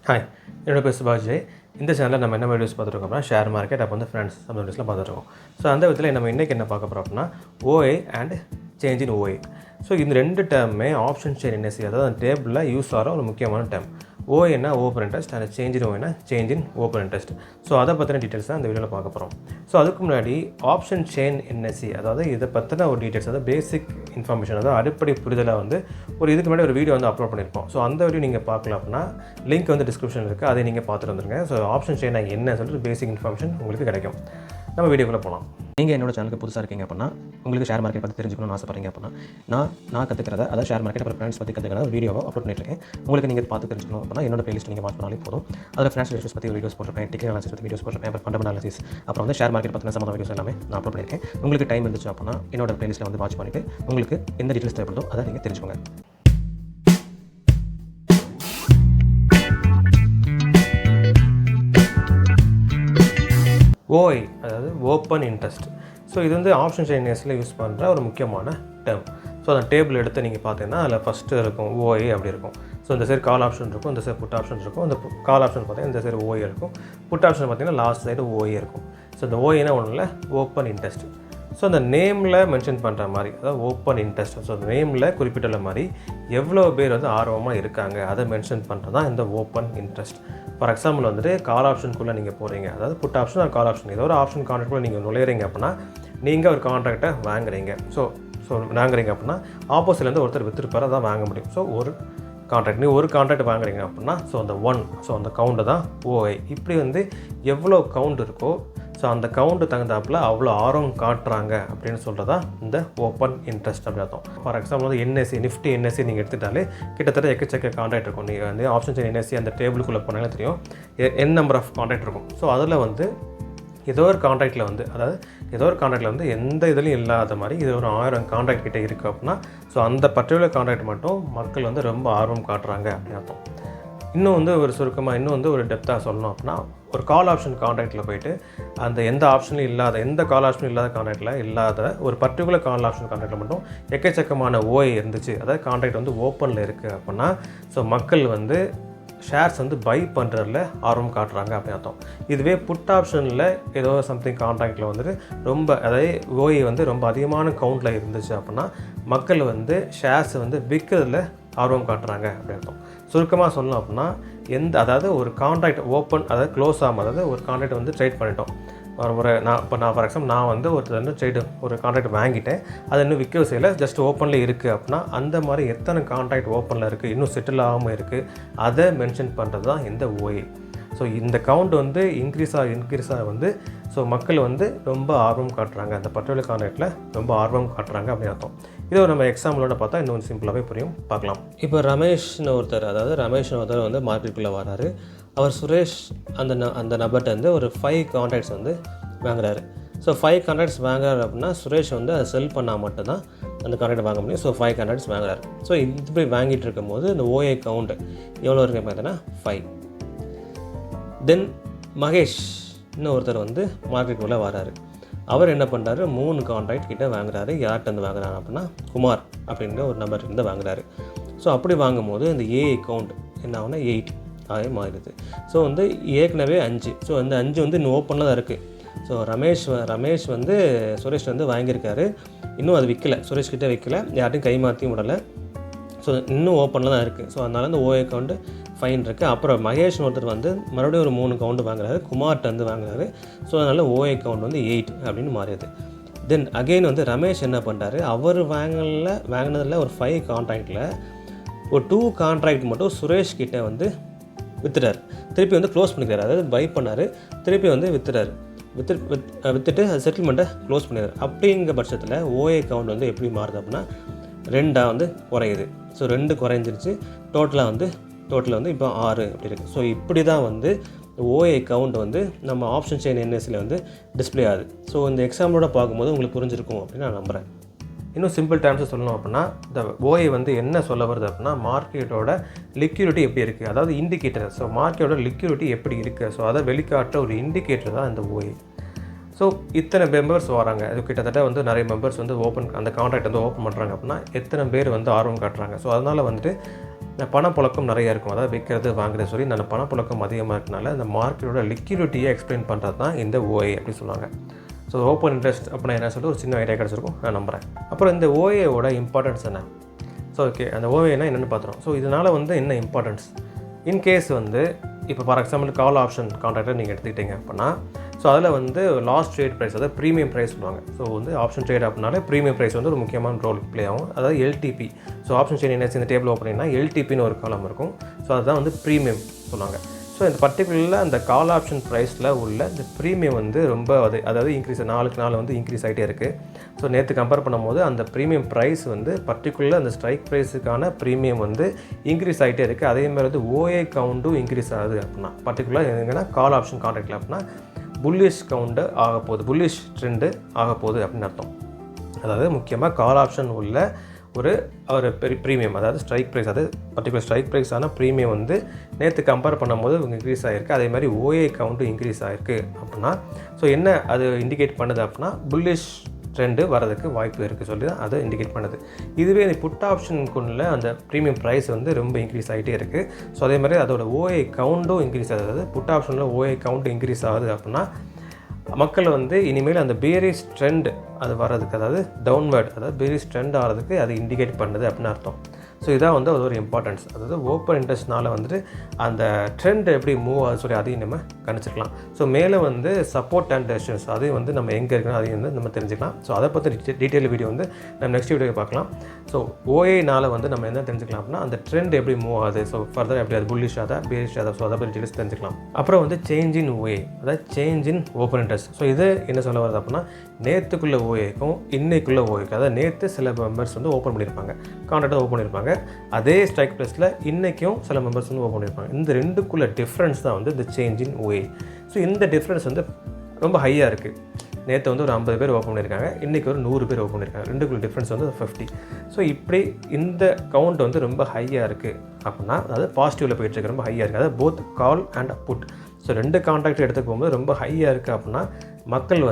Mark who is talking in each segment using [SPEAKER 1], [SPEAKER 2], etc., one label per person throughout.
[SPEAKER 1] Hi, என்னோட பேர் சுபாஜ். இந்த சேனலில் நம்ம என்ன வீடியோஸ் பார்த்துருக்கோம் அப்படின்னா ஷேர் மார்க்கெட் அப்போ வந்து ஃப்ரெண்ட்ஸ் அந்த வீடியோஸ்லாம் பார்த்துருக்கோம். ஸோ அந்த விதத்தில் நம்ம இன்றைக்கி என்ன பார்க்க போகிறோம் அப்படின்னா OA and change in OA. So இந்த ரெண்டு டேர்மே ஆப்ஷன் செயின் என்எஸ்சி அதாவது அந்த டேபிளில் யூஸ் ஆகிற ஒரு முக்கியமான டேர்ம். ஓஏன்னா open interest and change in ஓஏனா change in open interest. So அதை பற்றின டீட்டெயில்ஸ் தான் இந்த வீடியோவில் பார்க்க போகிறோம். ஸோ அதுக்கு முன்னாடி ஆப்ஷன் செயின் என்எஸ்சி அதாவது இதை பற்றின ஒரு டீட்டெயில்ஸ் அதாவது பேசிக் இன்ஃபர்மேஷன் அதாவது அடிப்படை புரிதலாக வந்து இதுக்கு முன்னாடி ஒரு வீடியோ வந்து அப்லோட் பண்ணியிருப்போம். ஸோ அந்த வீடியோ நீங்கள் பார்க்கலாம் அப்படின்னா லிங்க் வந்து டிஸ்கிரிப்ஷனில் இருக்குது, அதை நீங்கள் பார்த்துட்டு வந்துருங்க. ஸோ ஆப்ஷன் செயின் என்ன சொல்லிட்டு பேசிக் இன்ஃபர்மேஷன் உங்களுக்கு கிடைக்கும். நம்ம வீடியோக்குள்ளே போகலாம்.
[SPEAKER 2] நீங்கள் என்னோட சேனலுக்கு புதுசாக இருக்கீங்க அப்படின்னா உங்களுக்கு ஷேர் மார்க்கெட் பற்றி தெரிஞ்சுக்கணும்னு ஆசைப்படுறீங்க அப்படின்னா நான் கற்றுக்கிறத அதாவது ஷேர் மார்க்கெட் அப்புறம் ஃபினான்ஸ் பற்றி கற்றுக்கிற ஒரு வீடியோவை அப்லோட் பண்ணியிருக்கேன். உங்களுக்கு நீங்கள் பார்த்து தெரிஞ்சுக்கணும் அப்படின்னா என்னோட பிளேலிஸ்ட் நீங்கள் வாட்ச் பண்ணாலே போதும். அதில் ஃபினான்ஷியல் இஷ்யூஸ் பற்றி வீடியோஸ் போட்டிருப்பேன், டெக்னிக்கல் அனாலிசிஸ் பற்றி வீடியோஸ் போட்டிருப்பேன், அப்புறம் ஃபண்டமெண்டல் அனாலிசிஸ், அப்புறம் வந்து ஷேர் மார்க்கெட் பற்றின சம்மந்த வீடியோஸ் எல்லாமே நான் அப்லோட் பண்ணியிருக்கேன். உங்களுக்கு டைம் இருந்துச்சு அப்படின்னா என்னோட பிளேலிஸ்ட்டில் வந்து வாட்ச் பண்ணிவிட்டு உங்களுக்கு எந்த டீட்டெயில்ஸ் தேவைப்படுதோ அதை நீங்கள் தெரிஞ்சுக்கோங்க.
[SPEAKER 1] ஓஐ அதாவது ஓப்பன் இன்ட்ரெஸ்ட். ஸோ இது வந்து ஆப்ஷன் செயின் என்எஸ்சியில் யூஸ் பண்ணுற ஒரு முக்கியமான டேர்ம். ஸோ அந்த டேபிள் எடுத்து நீங்கள் பார்த்தீங்கன்னா அதில் ஃபஸ்ட்டு இருக்கும் ஓஐ அப்படி இருக்கும். ஸோ இந்த சைடு கால் ஆப்ஷன் இருக்கும், இந்த சைடு புட் ஆப்ஷன் இருக்கும். இந்த கால் ஆப்ஷன் பார்த்தீங்கன்னா இந்த சைடு ஓஐ இருக்கும், புட் ஆப்ஷன் பார்த்தீங்கன்னா லாஸ்ட் சைடு ஓஐ இருக்கும். ஸோ இந்த ஓஐனா ஒன்றும் இல்லை, ஓப்பன் இன்ட்ரெஸ்ட். ஸோ அந்த நேமில் மென்ஷன் பண்ணுற மாதிரி அதாவது ஓப்பன் இன்ட்ரெஸ்ட். ஸோ அந்த நேமில் குறிப்பிட்டுள்ள மாதிரி எவ்வளோ பேர் வந்து ஆர்வமாக இருக்காங்க அதை மென்ஷன் பண்ணுறது தான் இந்த ஓப்பன் இன்ட்ரெஸ்ட். ஃபார் எக்ஸாம்பிள் வந்துட்டு கால் ஆப்ஷனுக்குள்ளே நீங்கள் போகிறீங்க, அதாவது புட் ஆப்ஷன் ஒரு கால் ஆப்ஷன் ஏதோ ஒரு ஆப்ஷன் கான்ட்ராக்டுக்குள்ளே நீங்கள் நுழையிறீங்க அப்படின்னா நீங்கள் ஒரு கான்ட்ராக்டை வாங்குறீங்க. ஸோ வாங்குறீங்க அப்படின்னா ஆப்போசிட்லேருந்து ஒருத்தர் விற்றுருப்பார், அதான் வாங்க முடியும். ஸோ ஒரு கான்ட்ராக்ட் நீ ஒரு கான்ட்ராக்ட் வாங்குறீங்க அப்படின்னா ஸோ அந்த கவுண்ட்டு தான் ஓஐ. இப்படி வந்து எவ்வளோ கவுண்ட் இருக்கோ ஸோ அந்த கவுண்ட்டு தகுந்தாப்பில் அவ்வளோ ஆர்வம் காட்டுறாங்க அப்படின்னு சொல்கிறதா இந்த ஓப்பன் இன்ட்ரெஸ்ட் அப்படி அர்த்தம். ஃபார் எக்ஸாம்பிள் வந்து என்எஸ்சி நிஃப்டி என்எஸ்சி நீங்கள் எடுத்துட்டாலே கிட்டத்தட்ட எக்கச்சக்க கான்ட்ராக்ட் இருக்கும். நீங்கள் வந்து ஆப்ஷன் செயின் என்எஸ்சி அந்த டேபிளுக்குள்ளே போனாலே தெரியும் என் நம்பர் ஆஃப் கான்ட்ராக்ட் இருக்கும். ஸோ அதில் வந்து ஏதோ ஒரு கான்ட்ராக்டில் வந்து எந்த இதுலையும் இல்லாத மாதிரி இது ஒரு 1000 கான்ட்ராக்ட் கிட்டே இருக்குது அப்படின்னா ஸோ அந்த பர்டிகுலர் கான்ட்ராக்ட் மட்டும் மக்கள் வந்து ரொம்ப ஆர்வம் காட்டுறாங்க அப்படின்னு அர்த்தம். இன்னும் வந்து ஒரு சுருக்கமாக இன்னும் வந்து ஒரு டெப்த்தாக சொல்லணும் அப்படின்னா ஒரு கால் ஆப்ஷன் கான்ட்ராக்டில் போய்ட்டு அந்த எந்த கால் ஆப்ஷனும் இல்லாத கான்ட்ராக்டில் இல்லாத ஒரு பர்டிகுலர் கால் ஆப்ஷன் கான்ட்ராக்டில் மட்டும் எக்கச்சக்கமான ஓஐ இருந்துச்சு, அதாவது கான்ட்ராக்ட் வந்து ஓப்பனில் இருக்குது அப்படின்னா ஸோ மக்கள் வந்து ஷேர்ஸ் வந்து பை பண்ணுறதுல ஆர்வம் காட்டுறாங்க அப்படின்னு அர்த்தம். இதுவே புட் ஆப்ஷனில் ஏதோ சம்திங் கான்ட்ராக்டில் வந்துட்டு அதாவது ஓஐ வந்து ரொம்ப அதிகமான கவுண்டில் இருந்துச்சு அப்படின்னா மக்கள் வந்து ஷேர்ஸ் வந்து விற்கிறதுல ஆர்வம் காட்டுறாங்க அப்படின்னு அர்த்தம். சுருக்கமாக சொல்லணும் அப்படின்னா அதாவது ஒரு கான்ட்ராக்ட் ஓப்பன் அதாவது க்ளோஸ் ஆகும், அதாவது ஒரு கான்ட்ராக்ட் வந்து ட்ரேட் பண்ணிட்டோம். நான் ஃபார் எக்ஸாம்பிள் நான் வந்து ஒரு கான்ட்ராக்ட் வாங்கிட்டேன், அது இன்னும் விற்க செய்யலை, ஜஸ்ட் ஓப்பனில் இருக்குது அப்படின்னா அந்த மாதிரி எத்தனை கான்ட்ராக்ட் ஓப்பனில் இருக்குது இன்னும் செட்டில் ஆகாமல் இருக்குது அதை மென்ஷன் பண்ணுறது தான் இந்த ஓஏ. ஸோ இந்த கவுண்ட் வந்து இன்க்ரீஸாக வந்து ஸோ மக்கள் வந்து ரொம்ப ஆர்வம் காட்டுறாங்க, அந்த பர்டிகுலர் கான்ட்ராக்டில் ரொம்ப ஆர்வம் காட்டுறாங்க அப்படின்னு அர்த்தம். இதை நம்ம எக்ஸாம்பிளோட பார்த்தா இன்னும் சிம்பிளாகவே புரியும், பார்க்கலாம்.
[SPEAKER 2] இப்போ ரமேஷ்னு ஒருத்தர் வந்து மார்க்கெட்டுக்குள்ளே வராரு. அவர் சுரேஷ் அந்த நபர்கிட்ட வந்து ஒரு 5 கான்ட்ராக்ட்ஸ் வந்து வாங்குறாரு. ஸோ 5 கான்ட்ராக்ட்ஸ் வாங்குறாரு அப்படின்னா சுரேஷ் வந்து அதை செல் பண்ணால் மட்டும்தான் அந்த கான்ட்ராக்ட் வாங்க முடியும். ஸோ 5 கான்ட்ராக்ட்ஸ் வாங்குறாரு. ஸோ இப்படி வாங்கிட்டு இருக்கும்போது இந்த ஓஏ கவுண்ட் எவ்வளோ இருக்குது பார்த்தீங்கன்னா 5. தென் மகேஷ் ஒருத்தர் வந்து மார்க்கெட்டுக்குள்ளே வராரு. அவர் என்ன பண்ணுறாரு, 3 கான்ட்ராக்ட் கிட்டே வாங்குறாரு. யார்கிட்ட வாங்குறாரு அப்படின்னா குமார் அப்படின்ற ஒரு நபர்கிட்ட வாங்குறாரு. ஸோ அப்படி வாங்கும்போது இந்த ஏஐ கவுண்ட் என்ன ஆகுனா 8 ஆகவே மாறிடுது. ஸோ வந்து ஏற்கனவே 5. ஸோ அந்த 5 வந்து இன்னும் ஓப்பனில் தான் இருக்குது. ஸோ ரமேஷ் வந்து சுரேஷ் வந்து வாங்கியிருக்காரு, இன்னும் அது விற்கலை, சுரேஷ்கிட்ட விற்கலை, யார்ட்டையும் கை மாற்றியும் விடலை. ஸோ இன்னும் ஓப்பனில் தான் இருக்குது. ஸோ அதனால் இந்த ஓஏ கவுண்ட் ஃபைன் இருக்குது. அப்புறம் மகேஷ் ஒருத்தர் வந்து மறுபடியும் ஒரு 3 கவுண்ட் வாங்குறாரு, குமார்ட்ட வந்து வாங்குறாரு. ஸோ அதனால் ஓஏ கவுண்ட் வந்து 8 அப்படின்னு மாறிடுது. தென் அகெயின் வந்து ரமேஷ் என்ன பண்ணுறாரு, அவர் வாங்கினதில் ஒரு 5 கான்ட்ராக்டில் ஒரு 2 கான்ட்ராக்ட் மட்டும் சுரேஷ் கிட்டே வந்து விற்றுறாரு. திருப்பி வந்து க்ளோஸ் பண்ணிக்கிறாரு, அதாவது பை பண்ணார், திருப்பி வந்து விற்றுறாரு. விற்றுட்டு அது செட்டில்மெண்ட்டை க்ளோஸ் பண்ணிடுறாரு. அப்படிங்கிற பட்சத்தில் ஓஏ கவுண்ட் வந்து எப்படி மாறுது அப்படின்னா 2 வந்து குறையுது. ஸோ 2 குறைஞ்சிருச்சு. டோட்டலாக வந்து இப்போ 6 அப்படி இருக்குது. ஸோ இப்படி தான் வந்து ஓஏ கவுண்ட் வந்து நம்ம ஆப்ஷன் செயின் என்எஸ்சியில் வந்து டிஸ்பிளே ஆகுது. ஸோ இந்த எக்ஸாம்பிளோட பார்க்கும்போது உங்களுக்கு புரிஞ்சிருக்கும் அப்படின்னு நான் நம்புகிறேன்.
[SPEAKER 1] இன்னும் சிம்பிள் டேர்ம்ஸை சொல்லணும் அப்படின்னா இந்த ஓஐ வந்து என்ன சொல்ல வருது அப்படின்னா மார்க்கெட்டோட லிக்யூரிட்டி எப்படி இருக்குது, அதாவது இண்டிகேட்டர். ஸோ மார்க்கெட்டோட லிக்யூரிட்டி எப்படி இருக்குது, ஸோ அதை வெளிக்காட்டுற ஒரு இண்டிகேட்டர் தான் இந்த ஓஐ. ஸோ இத்தனை மெம்பர்ஸ் வராங்க, அது கிட்டத்தட்ட வந்து நிறைய மெம்பர்ஸ் வந்து அந்த கான்ட்ராக்ட் வந்து ஓப்பன் பண்ணுறாங்க அப்படின்னா எத்தனை பேர் வந்து ஆர்வம் காட்டுறாங்க. ஸோ அதனால் வந்துட்டு பணப்புழக்கம் நிறையா இருக்கும். அதாவது விற்கிறது வாங்குறது சொல்லி அந்த பணப்புழக்கம் அதிகமாக இருக்கனால அந்த மார்க்கெட்டோட லிக்விடிட்டியை எக்ஸ்பிளைன் பண்ணுறது தான் இந்த ஓஏ அப்படின்னு சொல்லுவாங்க. ஸோ ஓப்பன் இன்ட்ரெஸ்ட் அப்படின்னா என்ன சொல்லிட்டு ஒரு சின்ன ஐடியா கிடச்சிருக்கும் நான் நம்புகிறேன். அப்புறம் இந்த ஓஏவோட இம்பார்ட்டன்ஸ் என்ன? ஸோ ஓகே, அந்த ஓஏனா என்னென்னு பார்த்துறோம். ஸோ இதனால் என்ன இம்பார்ட்டன்ஸ் இன்கேஸ் இப்போ ஃபார் எக்ஸாம்பிள் கால் ஆப்ஷன் கான்ட்ராக்டை நீங்கள் எடுத்துக்கிட்டீங்க அப்படின்னா, ஸோ அதில் லாஸ்ட் ட்ரேட் ப்ரைஸ், அதாவது ப்ரீமியம் ப்ரைஸ் சொல்லுவாங்க. ஸோ ஆப்ஷன் ட்ரேட் அப்படின்னாலே ப்ரீமியம் ப்ரைஸ் ஒரு முக்கியமான ரோல் ப்ளே ஆகும். அதாவது எல்டிபி. ஸோ ஆப்ஷன் செயின் என்ன இந்த டேபிள் ஓப்பன் பண்ணிங்கன்னா எல்டிபின்னு ஒரு காலம் இருக்கும். ஸோ அதுதான் ப்ரீமியம் சொல்லுவாங்க. ஸோ இந்த பர்டிகுலரில் அந்த கால் ஆப்ஷன் ப்ரைஸில் உள்ள இந்த ப்ரீமியம் ரொம்ப அதாவது இன்க்ரீஸ் நாளுக்கு நாள் இன்க்ரீஸ் ஆகிட்டே இருக்குது. ஸோ நேற்று கம்பேர் பண்ணும்போது அந்த ப்ரீமியம் ப்ரைஸ் பர்டிகுலர் அந்த ஸ்ட்ரைக் ப்ரைஸுக்கான ப்ரீமியம் இன்க்ரீஸ் ஆகிட்டே இருக்குது. அதேமாதிரி ஓஏ கவுண்ட்டும் இன்க்ரீஸ் ஆகுது அப்படின்னா, பர்டிகுலர் எங்கன்னா கால் ஆப்ஷன் கான்ட்ராக்டில் அப்படின்னா புல்லிஷ் கவுண்டு ஆக போகுது, புல்லிஷ் ட்ரெண்டு ஆக போகுது அப்படின்னு அர்த்தம். அதாவது முக்கியமாக கால் ஆப்ஷன் உள்ள ஒரு ப்ரீமியம், அதாவது ஸ்ட்ரைக் ப்ரைஸ், அதாவது பர்டிகுலர் ஸ்ட்ரைக் ப்ரைஸான ப்ரீமியம் நேற்று கம்பேர் பண்ணும்போது இன்க்ரீஸ் ஆகிருக்கு. அதே மாதிரி ஓஏ கவுண்ட்டும் இன்க்ரீஸ் ஆகிருக்கு அப்படின்னா, ஸோ என்ன அது இண்டிகேட் பண்ணுது அப்படின்னா புல்லிஷ் ட்ரெண்டு வரதுக்கு வாய்ப்பு இருக்குது சொல்லி தான் அதை இண்டிகேட் பண்ணுது. இதுவே இந்த புட் ஆப்ஷனுக்குள்ள அந்த ப்ரீமியம் ப்ரைஸ் ரொம்ப இன்க்ரீஸ் ஆகிட்டே இருக்குது. ஸோ அதே மாதிரி அதோட ஓஏ கவுண்ட்டும் இன்க்ரீஸ் ஆகுது. அதாவது புட் ஆப்ஷனில் ஓஏ கவுண்ட் இன்க்ரீஸ் ஆகுது அப்படின்னா மக்கள் இனிமேல் அந்த பேரிஸ் ட்ரெண்ட் அது வர்றதுக்கு, அதாவது டவுன்வேர்ட், அதாவது பேரிஸ் ட்ரெண்ட் ஆகிறதுக்கு அது இண்டிகேட் பண்ணுது அப்படின்னு அர்த்தம். ஸோ இதான் அது ஒரு இம்பார்ட்டன்ஸ். அதாவது ஓப்பன் இன்ட்ரெஸ்ட்னால அந்த ட்ரெண்ட் எப்படி மூவ் ஆகுது சொல்லி அதையும் நம்ம கணிச்சிக்கலாம். ஸோ மேலே சப்போர்ட் அண்ட் ரெசிஸ்டன்ஸ் அதையும் நம்ம எங்கே இருக்குன்னு அதையும் நம்ம தெரிஞ்சுக்கலாம். ஸோ அதை பற்றி டீட்டெயில் வீடியோ நம்ம நெக்ஸ்ட் வீடியோ பார்க்கலாம். ஸோ ஓஏனால் நம்ம என்ன தெரிஞ்சுக்கலாம் அப்படின்னா அந்த ட்ரெண்ட் எப்படி மூவ் ஆகுது, ஸோ ஃபர்தர் எப்படி அது புல்லிஷ் ஆதா பேரிஷ் ஆதா, ஸோ அதை பற்றி டீட்டெயில்ஸ் தெரிஞ்சுக்கலாம். அப்புறம் சேஞ்ச் இன் ஓஏ, அதாவது change in open interest. So இது என்ன சொல்ல வருது அப்படின்னா நேற்றுக்குள்ள ஓஏக்கும் இன்னைக்குள்ள ஓஏக்கும், அதாவது நேற்று சில மெம்பர்ஸ் ஓப்பன் பண்ணியிருப்பாங்க, கான்ட்ராக்டை ஓப்பன் பண்ணியிருப்பாங்க. அதே ஸ்ட்ரைக் ப்ரைஸில் இன்றைக்கும் சில மெம்பர்ஸ் ஓப்பன் பண்ணியிருப்பாங்க. இந்த ரெண்டுக்குள்ள டிஃப்ரென்ஸ் தான் இந்த சேஞ்ச் இன் ஓஏ. ஸோ இந்த டிஃப்ரென்ஸ் ரொம்ப ஹையாக இருக்குது. நேற்று ஒரு 50 பேர் ஓப்பன் பண்ணியிருக்காங்க, இன்றைக்கி ஒரு 100 பேர் ஓப்பன் பண்ணியிருக்காங்க. ரெண்டுக்குள்ள டிஃப்ரென்ஸ் 50. ஸோ இப்படி இந்த கவுண்ட் ரொம்ப ஹையாக இருக்குது அப்படின்னா, அதாவது பாசிட்டிவில் போயிட்டுருக்கு, ரொம்ப ஹையாக இருக்குது. அதாவது both call and put, so ரெண்டு கான்ட்ராக்ட் எடுத்துக்க போகும்போது ரொம்ப ஹையாக இருக்குது அப்படின்னா மக்கள்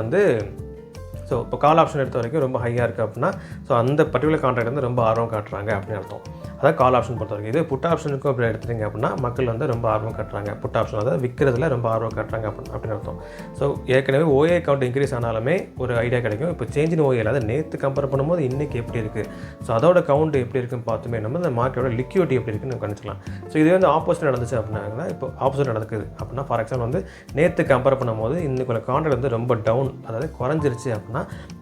[SPEAKER 1] ஸோ இப்போ கால் ஆப்ஷன் எடுத்த வரைக்கும் ரொம்ப ஹையாக இருக்குது அப்படின்னா, ஸோ அந்த பர்டிகுலர் கான்ட்ராக்ட் ரொம்ப ஆர்வம் காட்டுறாங்க அப்படின்னு அர்த்தம். அதாவது கால் ஆப்ஷன் பொறுத்த வரைக்கும். இது புட் ஆப்ஷனுக்கும் அப்படி எடுத்துட்டீங்க அப்படின்னா மக்கள் ரொம்ப ஆர்வம் காட்டுறாங்க, புட் ஆப்ஷன் அதாவது விற்கிறதுல ரொம்ப ஆர்வம் காட்டுறாங்க அப்படின்னு அர்த்தம். ஸோ ஏற்கனவே ஓஏ கவுண்ட் இன்க்ரீஸ் ஆனாலுமே ஒரு ஐடியா கிடைக்கும். இப்போ சேஞ்ச் இன் ஓஏ, அதாவது நேற்று கம்பேர் பண்ணும்போது இன்றைக்கி எப்படி இருக்குது, ஸோ அதோட கவுண்ட் எப்படி இருக்குன்னு பார்த்துமே நம்ம இந்த மார்க்கெட்டோட லிக்விடிட்டி எப்படி இருக்குன்னு நம்ம கணிச்சிக்கலாம். ஸோ இதே ஆப்போசிட் நடந்துச்சு அப்படின்னா, இப்போ ஆப்போசிட் நடக்குது அப்படின்னா, ஃபார் எக்ஸாம்பிள் நேற்று கம்பேர் பண்ணும்போது இன்றைக்குள்ள கான்ட்ராக்ட் ரொம்ப டவுன், அதாவது குறைஞ்சிருச்சு அப்படின்னா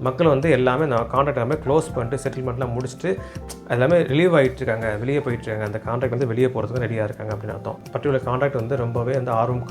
[SPEAKER 1] மக்கள் எல்லாமே நான் கான்ட்ராக்ட் எல்லாமே க்ளோஸ் பண்ணிட்டு செட்டில்மெண்ட்லாம் முடிச்சுட்டு எல்லாமே ரிலீவ் ஆகிட்டு இருக்காங்க, வெளியே போயிட்டு இருக்காங்க. அந்த கான்ட்ராக்ட் வெளியே போகிறதுக்கு ரெடியாக இருக்காங்க அப்படின்னு அர்த்தம். பர்டிகுலர் கான்ட்ராக்ட் ரொம்பவே ஆர்வம்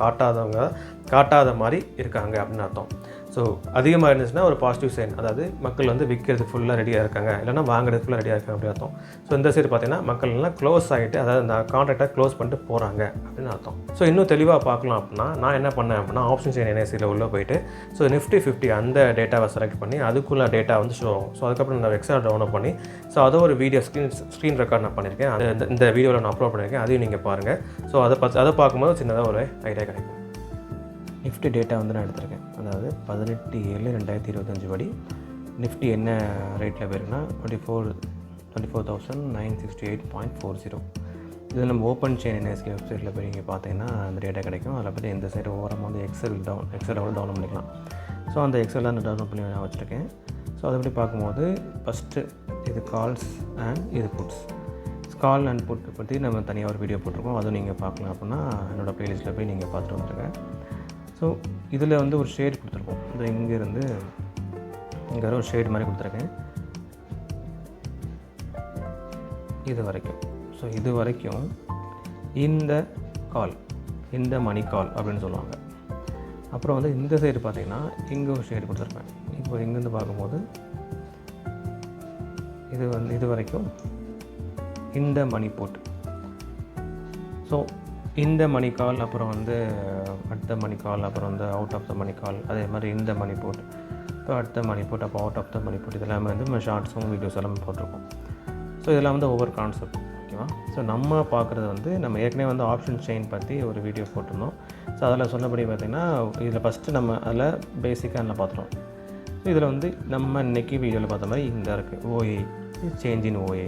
[SPEAKER 1] காட்டாத மாதிரி இருக்காங்க அப்படின்னு அர்த்தம். ஸோ அதிகமாக இருந்துச்சுன்னா ஒரு பாசிட்டிவ் சைன், அதாவது மக்கள் விற்கிறதுக்கு ஃபுல்லாக ரெடியாக இருக்காங்க, இல்லைனா வாங்குறதுக்கு ஃபுல்லாக ரெடியாக இருக்காங்க அப்படின்னு அர்த்தம். ஸோ இந்த சைடு பார்த்தீங்கன்னா மக்கள் எல்லாம் க்ளோஸ் ஆகிட்டு, அதாவது அந்த கான்ட்ராக்டை க்ளோஸ் பண்ணிட்டு போகிறாங்க அப்படின்னு அர்த்தம். ஸோ இன்னும் தெளிவாக பார்க்கலாம் அப்படின்னா நான் என்ன பண்ணேன் அப்படின்னா ஆப்ஷன் செயின் என்எஸ்சியில் உள்ளே போயிட்டு ஸோ நிஃப்டி 50 அந்த டேட்டாவை செலக்ட் பண்ணி அதுக்குள்ள டேட்டா ஷோ ஆகும். ஸோ அதுக்கப்புறம் நான் எக்ஸல் டவுன்லோட் பண்ணி ஸோ அதை ஒரு வீடியோ ஸ்க்ரீன் ரெக்கார்ட் நான் பண்ணியிருக்கேன். இந்த வீடியோவில் நான் அப்லோட் பண்ணியிருக்கேன், அதையும் நீங்கள் பாருங்கள். ஸோ அதை பார்க்கும்போது சின்னதாக ஒரு ஐடியா கிடைக்கும். நிஃப்டி டேட்டா நான் எடுத்திருக்கேன். அதாவது 18/7/2025 படி நிஃப்டி என்ன ரேட்டில் போயிருக்குன்னா 24,968.40. இது நம்ம ஓப்பன் செயின் என்எஸ்சி வெப்சைட்டில் போய் நீங்கள் பார்த்தீங்கன்னா அந்த டேட்டா கிடைக்கும். அதில் பற்றி இந்த சைடு ஓரமாக எக்ஸல் டவுன்லோட் பண்ணிக்கலாம். ஸோ அந்த எக்ஸல் தான் டவுன்லோட் பண்ணி நான் வச்சுருக்கேன். ஸோ அதை பற்றி பார்க்கும்போது ஃபஸ்ட்டு இது கால்ஸ் அண்ட் இது புட்ஸ். கால் அண்ட் புட் பற்றி நம்ம தனியாக ஒரு வீடியோ போட்டிருக்கோம், அதுவும் நீங்கள் பார்க்கலாம் அப்படின்னா என்னோடய ப்ளேலிஸ்ட்டில் போய் நீங்கள் பார்த்துட்டு வந்துருங்க. ஸோ இதில் ஒரு ஷேட் கொடுத்துருக்கோம். இந்த இங்கேருந்து இங்கே ஒரு ஷேட் மாதிரி கொடுத்துருக்கேன் இது வரைக்கும். ஸோ இது வரைக்கும் இந்த கால், இந்த மணி கால் அப்படின்னு சொல்லுவாங்க. அப்புறம் இந்த சைடு பார்த்திங்கன்னா இங்கே ஒரு ஷேடு கொடுத்துருப்பேன். இப்போ இங்கேருந்து பார்க்கும்போது இது வரைக்கும் இந்த மணி போட். ஸோ இந்த மணி கால், அப்புறம் அடுத்த மணி கால், அப்புறம் அவுட் ஆஃப் த மணி கால், அதே மாதிரி இந்த மணி போட், இப்போ அடுத்த மணி போட், அப்போ out of the money put, இதெல்லாமே நம்ம ஷார்ட்ஸும் வீடியோஸ் எல்லாமே போட்டிருக்கோம். ஸோ இதெல்லாம் ஒவ்வொரு கான்செப்ட், ஓகேவா. ஸோ நம்ம பார்க்குறது நம்ம ஏற்கனவே ஆப்ஷன் செயின் பற்றி ஒரு வீடியோ போட்டிருந்தோம். ஸோ அதில் சொன்னபடி பார்த்திங்கன்னா இதில் ஃபஸ்ட்டு நம்ம அதில் பேசிக்காக என்ன பார்த்துட்டோம். ஸோ இதில் நம்ம இன்றைக்கி வீடியோவில் பார்த்த மாதிரி இந்த இருக்குது ஓஏ, சேஞ்ச் இன் ஓஏ.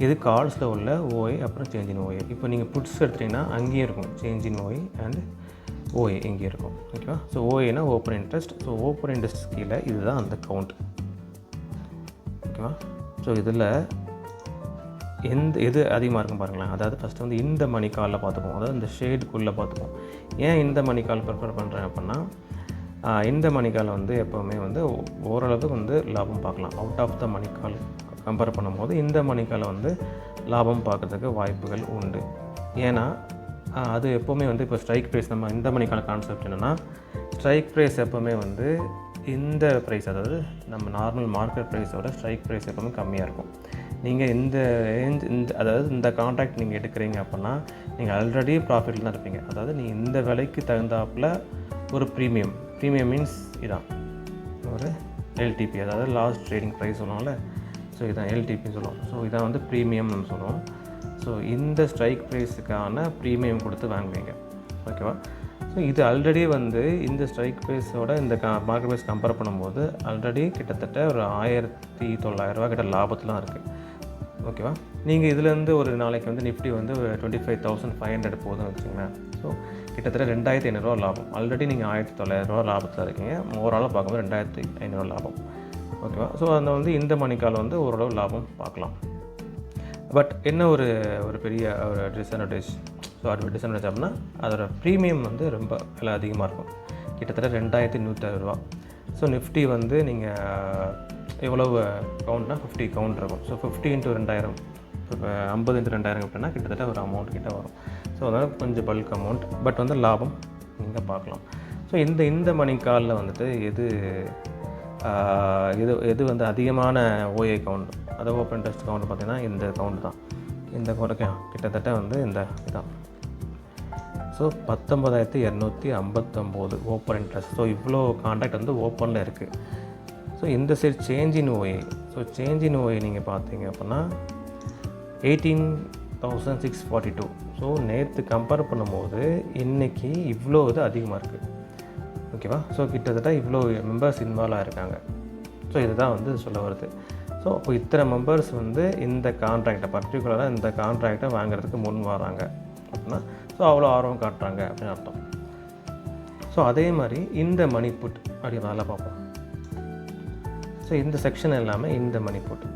[SPEAKER 1] இது கால்ஸில் உள்ள ஓஏ அப்புறம் சேஞ்ச் இன் ஓஏ. இப்போ நீங்கள் புட்ஸ் எடுத்திங்கன்னா அங்கேயும் இருக்கும் change in OI and OI இங்கே இருக்கும். ஓகேவா? ஸோ ஓஏனா open interest. So open interest கீழே இதுதான் அந்த கவுண்ட். ஓகேவா? ஸோ இதில் எது அதிகமாக இருக்கும் பாருங்களேன். அதாவது ஃபஸ்ட்டு வந்து இந்த மணி காலில் பார்த்துப்போம், அதாவது இந்த ஷேடுக்குள்ளே பார்த்துப்போம். ஏன் இந்த மணி கால் ப்ரிஃபர் பண்ணுறேன் அப்படின்னா, இந்த மணி கால் வந்து எப்போவுமே வந்து ஓரளவுக்கு வந்து லாபம் பார்க்கலாம். Out of the money call compare பண்ணும்போது இந்த மணி காலை வந்து லாபம் பார்க்குறதுக்கு வாய்ப்புகள் உண்டு. ஏன்னா அது எப்போவுமே வந்து இப்போ ஸ்ட்ரைக் ப்ரைஸ், நம்ம இந்த மணி கால கான்செப்ட் என்னென்னா, ஸ்ட்ரைக் ப்ரைஸ் எப்போவுமே வந்து இந்த ப்ரைஸ், அதாவது நம்ம நார்மல் மார்க்கெட் ப்ரைஸோட ஸ்ட்ரைக் ப்ரைஸ் எப்போவுமே கம்மியாக இருக்கும். நீங்கள் இந்த ரேஞ்ச் அதாவது இந்த கான்ட்ராக்ட் நீங்கள் எடுக்கிறீங்க அப்படின்னா நீங்கள் ஆல்ரெடி ப்ராஃபிட்டில் தான் இருப்பீங்க. அதாவது நீங்கள் இந்த விலைக்கு தகுந்தாப்பில் ஒரு ப்ரீமியம் மீன்ஸ் இதான் ஒரு எல்டிபி, அதாவது லாஸ்ட் ட்ரேடிங் ப்ரைஸ் சொல்லுவோம்ல. ஸோ இதான் எல்டிபின்னு சொல்லுவோம். ஸோ இதான் வந்து ப்ரீமியம்னு சொல்லுவோம். ஸோ இந்த ஸ்ட்ரைக் ப்ரைஸுக்கான ப்ரீமியம் கொடுத்து வாங்குவீங்க. ஓகேவா? ஸோ இது ஆல்ரெடி வந்து இந்த ஸ்ட்ரைக் ப்ரைஸோட இந்த மார்க்கெட் ப்ரைஸ் கம்பேர் பண்ணும்போது ஆல்ரெடி கிட்டத்தட்ட ஒரு 1900 கிட்ட லாபத்துலாம் இருக்குது. ஓகேவா? நீங்கள் இதுலேருந்து ஒரு நாளைக்கு வந்து நிஃப்டி வந்து ஒரு 25,500 போதும் வச்சுங்களேன். ஸோ கிட்டத்தட்ட 2,500 லாபம். ஆல்ரெடி நீங்கள் 1,900 லாபத்தில் இருக்கீங்க. ஓவராலாக பார்க்கும்போது 2,500 லாபம். ஓகேவா? ஸோ அந்த வந்து இந்த மணிக்கால் வந்து ஓரளவு லாபம் பார்க்கலாம். பட் என்ன ஒரு பெரிய ஒரு டிஸ்அட்வான்டேஜ், ஸோ அது டிஸ்அட்வான்டேஜ் அப்படின்னா அதோட ப்ரீமியம் வந்து ரொம்ப விலை அதிகமாக இருக்கும். கிட்டத்தட்ட 2,160 ஸோ நிஃப்டி வந்து நீங்கள் எவ்வளவு கவுண்ட்னா 50 கவுண்ட் இருக்கும். ஸோ 50 × 2,000, 50 × 2,000 அப்படின்னா கிட்டத்தட்ட ஒரு அமௌண்ட் கிட்ட வரும். ஸோ அதனால் கொஞ்சம் பல்க் அமௌண்ட், பட் வந்து லாபம் நீங்கள் பார்க்கலாம். ஸோ இந்த மணிக்காலில் வந்துட்டு எது வந்து அதிகமான ஓஏ கவுண்ட், அதாவது ஓப்பன் இன்ட்ரெஸ்ட் கவுண்ட் பார்த்திங்கன்னா இந்த கவுண்ட் தான். இந்த குறைக்கும் கிட்டத்தட்ட வந்து இந்த இதான். So 19,259 open interest. ஸோ இவ்வளோ கான்ட்ராக்ட் வந்து ஓப்பனில் இருக்குது. ஸோ இந்த side change in OA, so change in OA நீங்கள் பார்த்தீங்க அப்படின்னா 18,642. ஸோ நேற்று கம்பேர் பண்ணும்போது இன்றைக்கி இவ்வளோ இது அதிகமாக இருக்குது. ஓகேவா? ஸோ கிட்டத்தட்ட இவ்வளோ மெம்பர்ஸ் இன்வால்வ் ஆகிருக்காங்க. ஸோ இதுதான் வந்து சொல்ல வருது. ஸோ அப்போ இத்தனை மெம்பர்ஸ் வந்து இந்த கான்ட்ராக்டை பர்டிகுலராக இந்த கான்ட்ராக்டை வாங்குறதுக்கு முன் வராங்க அப்படின்னா, ஸோ அவ்வளோ ஆர்வம் காட்டுறாங்க அப்படின்னு அர்த்தம். ஸோ அதே மாதிரி இந்த மணி புட் அப்படி நல்லா பார்ப்போம். ஸோ இந்த செக்ஷன் எல்லாமே இந்த மணி புட்.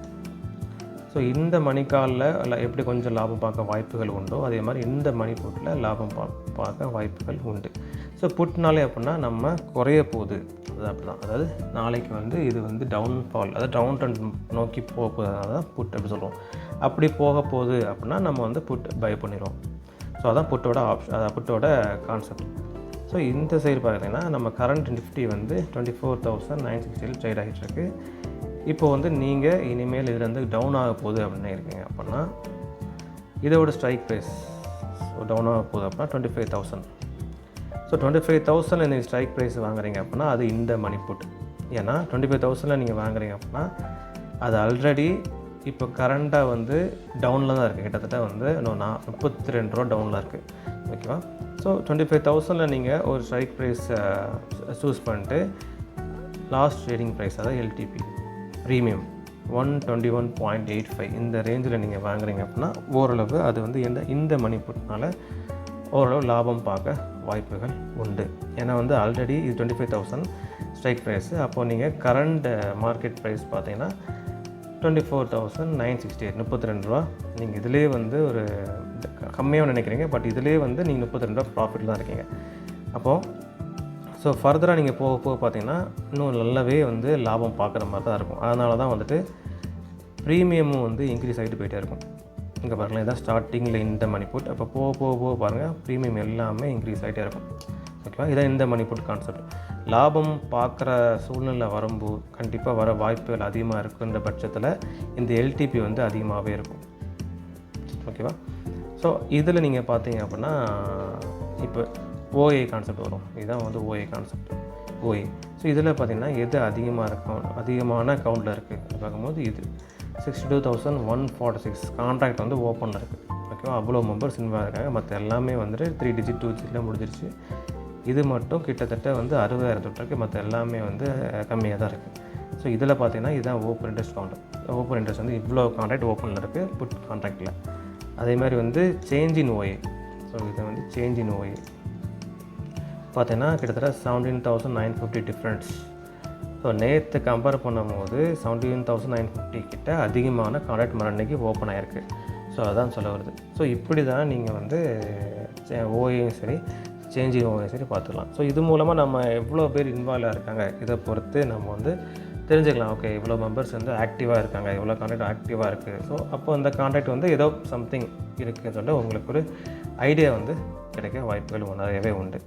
[SPEAKER 1] ஸோ இந்த மணிக்காலில் எப்படி கொஞ்சம் லாபம் பார்க்க வாய்ப்புகள் உண்டோ அதே மாதிரி இந்த மணி புட்டில் லாபம் பார்க்க வாய்ப்புகள் உண்டு. ஸோ புட்னாலே அப்படின்னா நம்ம குறைய போகுது, அது அப்படி தான். அதாவது நாளைக்கு வந்து இது வந்து டவுன்ஃபால், அதாவது டவுன் ட்ரெண்ட் நோக்கி போக போகுது, தான் புட் அப்படி சொல்லுவோம். அப்படி போக போகுது அப்படின்னா நம்ம வந்து புட் பை பண்ணிடுவோம். ஸோ அதான் புட்டோட புட்டோட கான்செப்ட். ஸோ இந்த சைடு பார்த்தீங்கன்னா நம்ம கரண்ட் நிஃப்டி வந்து 24,960 ட்ரேட் ஆகிட்டுருக்கு. இப்போ வந்து நீங்கள் இனிமேல் இதில் வந்து டவுன் ஆக போகுது அப்படின்னு இருக்கீங்க அப்படின்னா இதோட ஸ்ட்ரைக் ப்ரைஸ் டவுன் ஆக போகுது அப்படின்னா 25,000. ஸோ 25,000 நீங்கள் ஸ்ட்ரைக் ப்ரைஸ் வாங்குறீங்க அப்படின்னா அது இந்த மணி புட். ஏன்னா 25,000 நீங்கள் வாங்குறீங்க அப்படின்னா அது ஆல்ரெடி இப்போ கரண்ட்டாக வந்து டவுனில் தான் இருக்குது. கிட்டத்தட்ட வந்து 32 ரூபா டவுனில் இருக்குது. ஓகேவா? ஸோ 25,000 நீங்கள் ஒரு ஸ்ட்ரைக் ப்ரைஸ் சூஸ் பண்ணிட்டு லாஸ்ட் ட்ரேடிங் ப்ரைஸ், அதாவது எல்டிபி ப்ரீமியம் 121.85 இந்த ரேஞ்சில் நீங்கள் வாங்குறீங்க அப்படின்னா ஓரளவு அது வந்து இந்த மணி புட்னால ஓரளவு லாபம் பார்க்க வாய்ப்புகள் உண்டு. ஏன்னா வந்து ஆல்ரெடி இது 25,000 ஸ்ட்ரைக் ப்ரைஸு. அப்போது நீங்கள் கரண்ட் மார்க்கெட் ப்ரைஸ் பார்த்தீங்கன்னா 24,968 32 ரூபா. நீங்கள் இதிலே வந்து ஒரு கம்மியாக நினைக்கிறீங்க, பட் இதிலே வந்து நீங்கள் 32 ரூபா ப்ராஃபிட் தான் இருக்கீங்க. அப்போது ஸோ ஃபர்தராக நீங்கள் போக போக பார்த்தீங்கன்னா இன்னும் நல்லாவே வந்து லாபம் பார்க்குற மாதிரி தான் இருக்கும். அதனால தான் வந்துட்டு ப்ரீமியமும் வந்து இன்க்ரீஸ் ஆகிட்டு போயிட்டே இருக்கும். இங்கே பாருங்களேன், இதான் ஸ்டார்டிங்கில் இந்த மணி புட். அப்போ போக போக போக பாருங்கள் ப்ரீமியம் எல்லாமே இன்க்ரீஸ் ஆகிட்டே இருக்கும். ஓகேவா? இதான் இந்த மணி புட் கான்செப்ட். லாபம் பார்க்குற சூழ்நிலை வரும்போது கண்டிப்பாக வர வாய்ப்புகள் அதிகமாக இருக்குன்ற பட்சத்தில் இந்த எல்டிபி வந்து அதிகமாகவே இருக்கும். ஓகேவா? ஸோ இதில் நீங்கள் பார்த்தீங்க அப்படின்னா இப்போ ஓஏ கான்செப்ட் வரும். இதுதான் வந்து ஓஏ கான்செப்ட், ஓஏ. ஸோ இதில் பார்த்திங்கன்னா எது அதிகமாக இருக்கும், அதிகமான கவுண்டில் இருக்குது அது பார்க்கும்போது இது 62,146 கான்ட்ராக்ட் வந்து ஓப்பனில் இருக்குது. ஓகேவா? அவ்வளோ மெம்பர்ஸ் இன்வால்வ் இருக்காங்க. மற்ற எல்லாமே வந்துட்டு 3 டிஜிட் 2 டிஜிட்டில் முடிஞ்சிருச்சு. இது மட்டும் கிட்டத்தட்ட வந்து 60,000 தொட்டிருக்கு. மற்ற எல்லாமே வந்து கம்மியாக தான் இருக்குது. ஸோ இதில் பார்த்தீங்கன்னா இதுதான் open interest counter. Open interest வந்து இவ்வளோ கான்ட்ராக்ட் ஓப்பனில் இருக்குது புட் கான்ட்ராக்டில். அதே மாதிரி வந்து சேஞ்ச் இன் ஓஏ. ஸோ இது வந்து சேஞ்ச் இன் ஓஏ பார்த்தீங்கன்னா கிட்டத்தட்ட 17,950 டிஃப்ரென்ஸ். ஸோ நேற்று கம்பேர் பண்ணும்போது 17,950 கிட்ட அதிகமான கான்ட்ராக்ட் மறுநாளைக்கு ஓப்பன் ஆகிருக்கு. ஸோ அதான் சொல்ல வருது. ஸோ இப்படி தான் நீங்கள் வந்து ஓஏயும் சரி சேஞ்ச் இன் ஓஏயும் சரி பார்த்துக்கலாம். ஸோ இது மூலமாக நம்ம எவ்வளோ பேர் இன்வால்வ் இருக்காங்க இதை பொறுத்து நம்ம வந்து தெரிஞ்சுக்கலாம். ஓகே இவ்வளோ மெம்பர்ஸ் வந்து ஆக்டிவாக இருக்காங்க, இவ்வளோ கான்ட்ராக்ட் ஆக்டிவாக இருக்குது. ஸோ அப்போ அந்த கான்ட்ராக்ட் வந்து ஏதோ சம்திங் இருக்குதுன்னு சொல்லிட்டு உங்களுக்கு ஒரு ஐடியா வந்து கிடைக்க வாய்ப்புகள் நிறையவே உண்டு.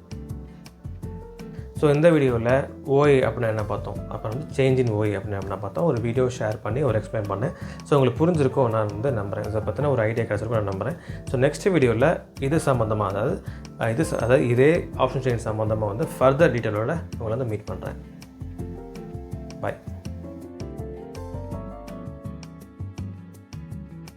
[SPEAKER 1] ஸோ இந்த வீடியோவில் ஓஏ அப்படின்னா என்ன பார்த்தோம், அப்புறம் வந்து சேஞ்ச் இன் ஓஏ அப்படின்னு என்ன பார்த்தோம், ஒரு வீடியோ ஷேர் பண்ணி ஒரு எக்ஸ்பிளைன் பண்ணேன். ஸோ உங்களுக்கு புரிஞ்சிருக்கும் நான் வந்து நம்புகிறேன். இதை பற்றின ஒரு ஐடியா கிடச்சிருக்கும் நான் நம்புகிறேன். ஸோ நெக்ஸ்ட் வீடியோவில் இது சம்மந்தமாக அதாவது இதே ஆப்ஷன் சேஞ்ச் சம்மந்தமாக வந்து ஃபர்தர் டீட்டெயிலோட உங்களை வந்து மீட் பண்ணுறேன். பாய்.